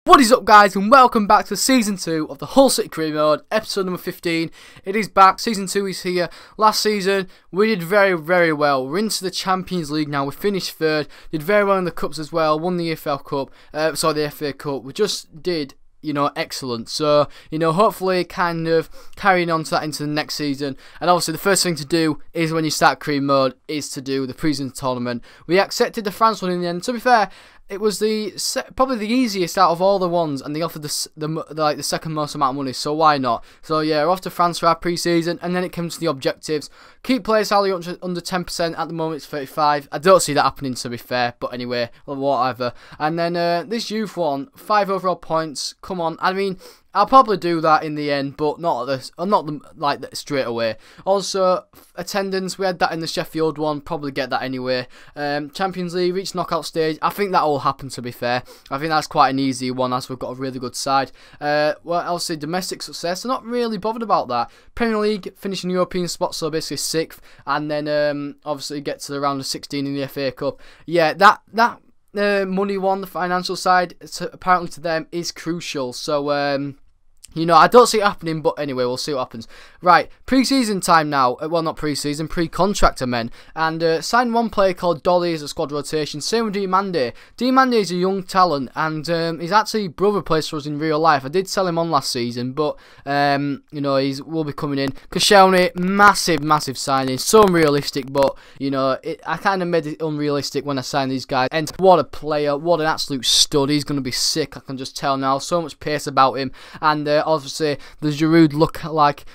What is up, guys, and welcome back to Season 2 of the Hull City Career Mode, episode number 15. It is back, Season 2 is here. Last season, we did very well. We're into the Champions League now, we finished third, did very well in the Cups as well, won the FA Cup, the FA Cup. We just did, excellent. So, hopefully kind of carrying on to that into the next season. And obviously the first thing to do is when you start career mode is to do the pre-season tournament. We accepted the France one in the end. To be fair, it was probably the easiest out of all the ones, and they offered the second most amount of money, so why not? So yeah, we're off to France for our pre-season, and then it comes to the objectives. Keep player salary under 10%, at the moment it's 35. I don't see that happening, to be fair, but anyway, whatever. And then this youth one, 5 overall points, come on, I mean, I'll probably do that in the end, but not straight away. Also, attendance, we had that in the Sheffield one, probably get that anyway. Champions League, reach knockout stage, I think that will happen, to be fair. I think that's quite an easy one, as we've got a really good side. Well, obviously, domestic success, I'm not really bothered about that. Premier League, finishing European spot, so basically 6th, and then obviously get to the round of 16 in the FA Cup. Yeah, that money one, the financial side, apparently to them, is crucial, so I don't see it happening, but anyway, we'll see what happens. Right, pre-season time now. Well, not pre-season, pre-contract, I meant. And signed one player called Dolly as a squad rotation. Same with Diomande. Diomande is a young talent, and his actually brother plays for us in real life. I did sell him on last season, but, he will be coming in. Koscielny, massive signing. So unrealistic, but, I kind of made it unrealistic when I signed these guys. And what a player, what an absolute stud. He's going to be sick, I can just tell now. So much pace about him. And obviously, the Giroud look like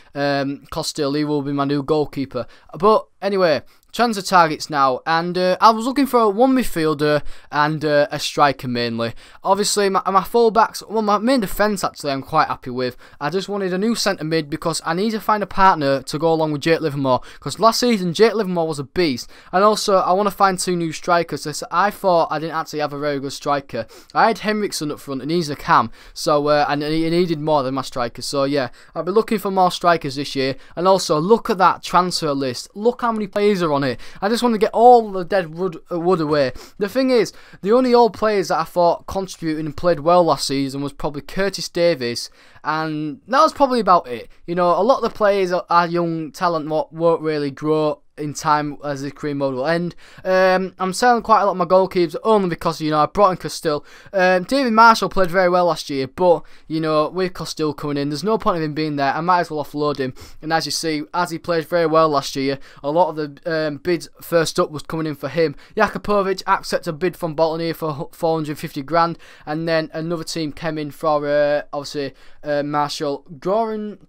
Costello. He will be my new goalkeeper. But anyway, transfer targets now, and I was looking for one midfielder and a striker mainly. Obviously, my fullbacks, well, my main defence actually I'm quite happy with. I just wanted a new centre mid because I need to find a partner to go along with Jake Livermore, because last season Jake Livermore was a beast, and also I want to find 2 new strikers. I thought I didn't actually have a very good striker. I had Henriksen up front and he's a cam, so and he needed more than my striker. So yeah, I'll be looking for more strikers this year. And also look at that transfer list. Look how many players are on it. I just want to get all the dead wood away. The thing is, the only old players that I thought contributed and played well last season was probably Curtis Davies, and that was probably about it. A lot of the players are young talent, won't really grow in time as the career mode will end. I'm selling quite a lot of my goalkeepers only because, I brought in Costello. David Marshall played very well last year, but, with Costello coming in, there's no point of him being there. I might as well offload him. And as you see, as he played very well last year, a lot of the bids first up was coming in for him. Jakupovic accepted a bid from Bolton here for 450 grand, and then another team came in for, obviously, Marshall. Goran,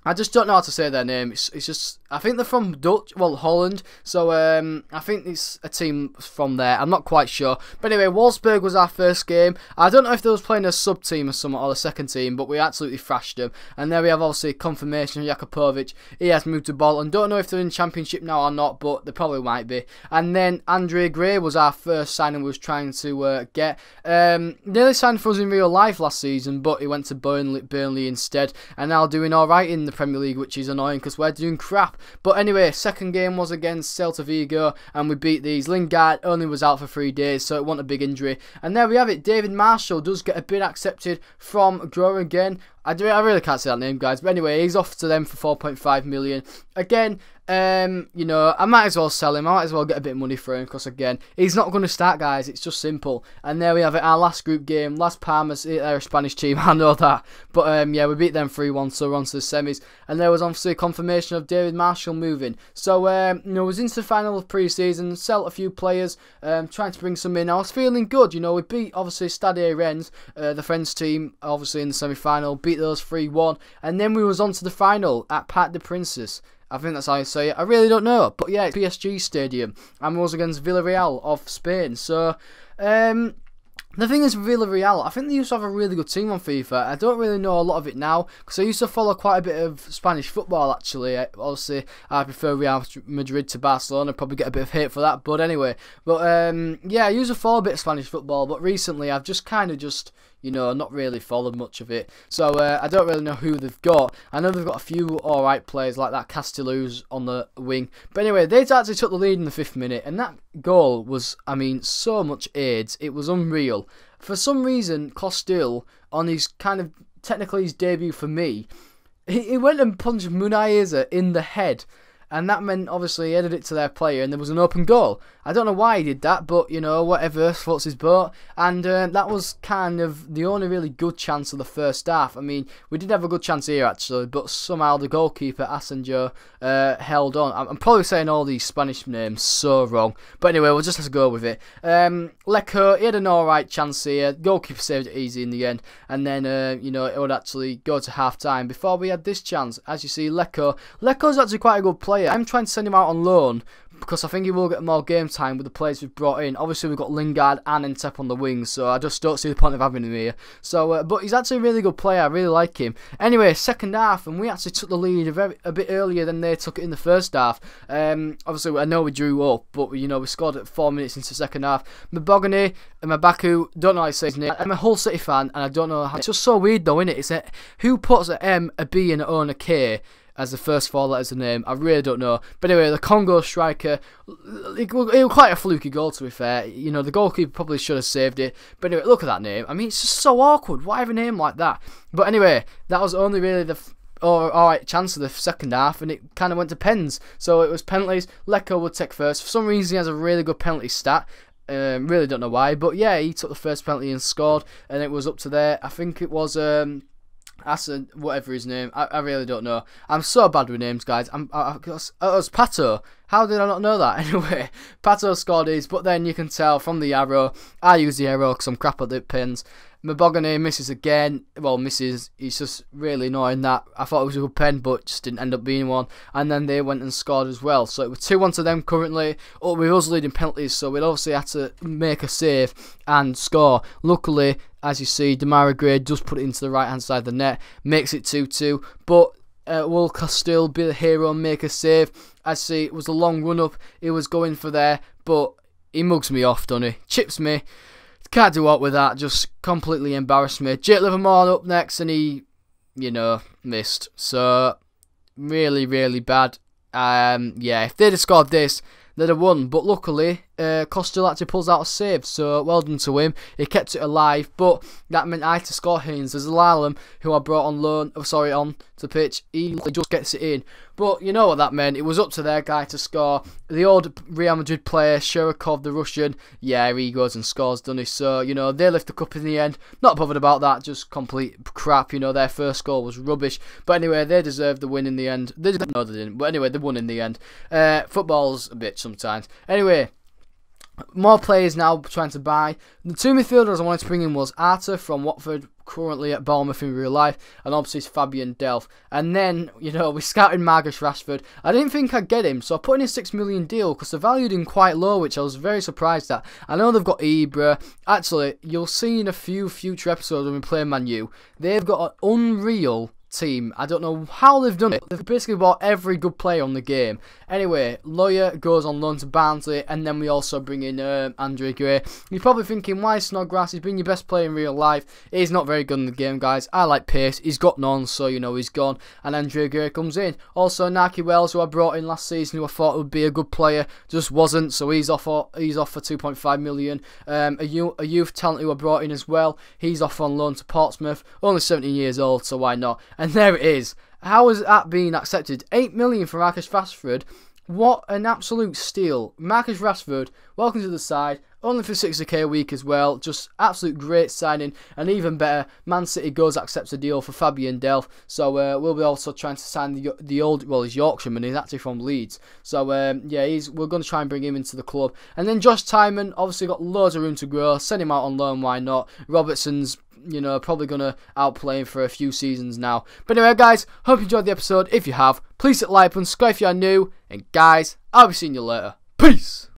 I just don't know how to say their name. It's just, I think they're from Holland. So I think it's a team from there. I'm not quite sure. But anyway, Wolfsburg was our first game. I don't know if they was playing a sub team or something, or the second team, but we absolutely thrashed them. And there we have obviously confirmation of Jakupovic. He has moved to Bolton. Don't know if they're in Championship now or not, but they probably might be. And then Andre Gray was our first signing we was trying to get. Nearly signed for us in real life last season, but he went to Burnley instead. And now doing alright in the Premier League, which is annoying because we're doing crap. But anyway, second game was against Celta Vigo, and we beat these. Lingard only was out for 3 days, so it wasn't a big injury. And there we have it. David Marshall does get a bid accepted from Grower again. I really can't say that name, guys. But anyway, he's off to them for 4.5 million. Again, I might as well sell him. I might as well get a bit of money for him because, again, he's not going to start, guys. It's just simple. And there we have it. Our last group game. Las Palmas, they're a Spanish team. I know that. But, yeah, we beat them 3-1, so we're on to the semis. And there was obviously confirmation of David Marshall moving. So, was into the final of pre-season, sell a few players, trying to bring some in. I was feeling good. We beat, obviously, Stade Rennes, the French team, obviously, in the semi-final. Beat those 3-1, and then we was on to the final at Parc des Princes. I think that's how you say it. I really don't know, but yeah, it's PSG Stadium, and we was against Villarreal of Spain. So, the thing is, Villarreal, I think they used to have a really good team on FIFA. I don't really know a lot of it now, because I used to follow quite a bit of Spanish football, actually. Obviously, I prefer Real Madrid to Barcelona. Probably get a bit of hate for that, but anyway. But, yeah, I used to follow a bit of Spanish football, but recently I've just kind of not really followed much of it. So I don't really know who they've got. I know they've got a few alright players like that Castello's on the wing. But anyway, they actually took the lead in the 5th minute, and that goal was, I mean, so much AIDS. It was unreal. for some reason, Costil, on his kind of, technically his debut for me, he went and punched Munaiza in the head. And that meant, obviously, he headed it to their player and there was an open goal. I don't know why he did that, but, you know, whatever, floats his boat. And that was kind of the only really good chance of the first half. I mean, we did have a good chance here, actually, but somehow the goalkeeper, Asenjo, held on. I'm probably saying all these Spanish names so wrong. But anyway, we'll just have to go with it. Lecco, he had an alright chance here. Goalkeeper saved it easy in the end. And then, you know, it would actually go to half-time before we had this chance. As you see, Lecco's actually quite a good player. I'm trying to send him out on loan because I think he will get more game time with the players we've brought in. Obviously, we've got Lingard and Ntep on the wings, so I just don't see the point of having him here. So, but he's actually a really good player. I really like him. Anyway, second half, and we actually took the lead a bit earlier than they took it in the first half. Obviously, I know we drew up, but you know we scored at 4 minutes into the second half. Mbogany and Mabaku, don't know how to say his name. I'm a Hull City fan, and I don't know how. It's just so weird, though, isn't it? It's a, who puts an M, a B, and an O, and a K as the first 4 letters of the name? I really don't know. But anyway, the Congo striker, it was quite a fluky goal, to be fair. You know, the goalkeeper probably should have saved it. But anyway, look at that name. I mean, it's just so awkward. Why have a name like that? But anyway, that was only really the alright chance of the second half, and it kind of went to pens. So it was penalties. Lecco would take first. For some reason, he has a really good penalty stat. Really don't know why. But yeah, he took the first penalty and scored. And it was up to there. I think it was whatever his name, I really don't know. I'm so bad with names, guys. It was Pato. How did I not know that? Anyway, Pato scored his, but then you can tell from the arrow. I use the arrow because I'm crap at the pins. Mbogany misses again. Well, misses. He's just really annoying that. I thought it was a good pen, but just didn't end up being one. And then they went and scored as well. So it was 2-1 to them currently. With us leading penalties, so we'd obviously had to make a save and score. Luckily, as you see, Damara Gray does put it into the right-hand side of the net. Makes it 2-2. But will Costil be the hero and make a save? I see it was a long run-up. He was going for there, but he mugs me off, doesn't he? Chips me. Can't do what with that, just completely embarrassed me. Jake Livermore up next, and he, you know, missed. So, really, really bad. Yeah, if they'd have scored this, they'd have won. But luckily, Costil actually pulls out a save, so well done to him. He kept it alive, but that meant I had to score Haynes. There's Alalam, who I brought on loan, on to pitch. He just gets it in. But you know what that meant. It was up to their guy to score. The old Real Madrid player, Sherikov, the Russian, yeah, he goes and scores, doesn't he? So, you know, they lift the cup in the end. Not bothered about that, just complete crap. You know, their first goal was rubbish. But anyway, they deserved the win in the end. No, they didn't. But anyway, they won in the end. Football's a bitch sometimes. Anyway, more players now trying to buy. The 2 midfielders I wanted to bring in was Arta from Watford, currently at Bournemouth in real life, and obviously it's Fabian Delph. And then, you know, we scouted Marcus Rashford. I didn't think I'd get him, so I put in a $6 million deal because they valued him quite low, which I was very surprised at. I know they've got Ibra. Actually, you'll see in a few future episodes when we play Man U, they've got an unreal team. I don't know how they've done it. They've basically bought every good player on the game. Anyway, Lawyer goes on loan to Barnsley, and then we also bring in Andre Gray. You're probably thinking, why Snodgrass? He's been your best player in real life. He's not very good in the game, guys. I like pace. He's got none, so you know he's gone. And Andre Gray comes in. Also, Naki Wells, who I brought in last season, who I thought would be a good player, just wasn't. So he's off for 2.5 million. A youth talent who I brought in as well. He's off on loan to Portsmouth. Only 17 years old, so why not? And there it is. How is that being accepted? 8 million for Marcus Rashford. What an absolute steal. Marcus Rashford, welcome to the side. Only for 60k a week as well. Just absolute great signing. And even better, Man City accepts a deal for Fabian Delph. So we'll be also trying to sign the old, well, he's Yorkshireman. He's actually from Leeds. So yeah, we're going to try and bring him into the club. And then Josh Tymon, obviously got loads of room to grow. Send him out on loan, why not? Robertson's, you know, probably going to outplay him for a few seasons now. But anyway, guys, hope you enjoyed the episode. If you have, please hit like button, subscribe if you are new. And guys, I'll be seeing you later. Peace!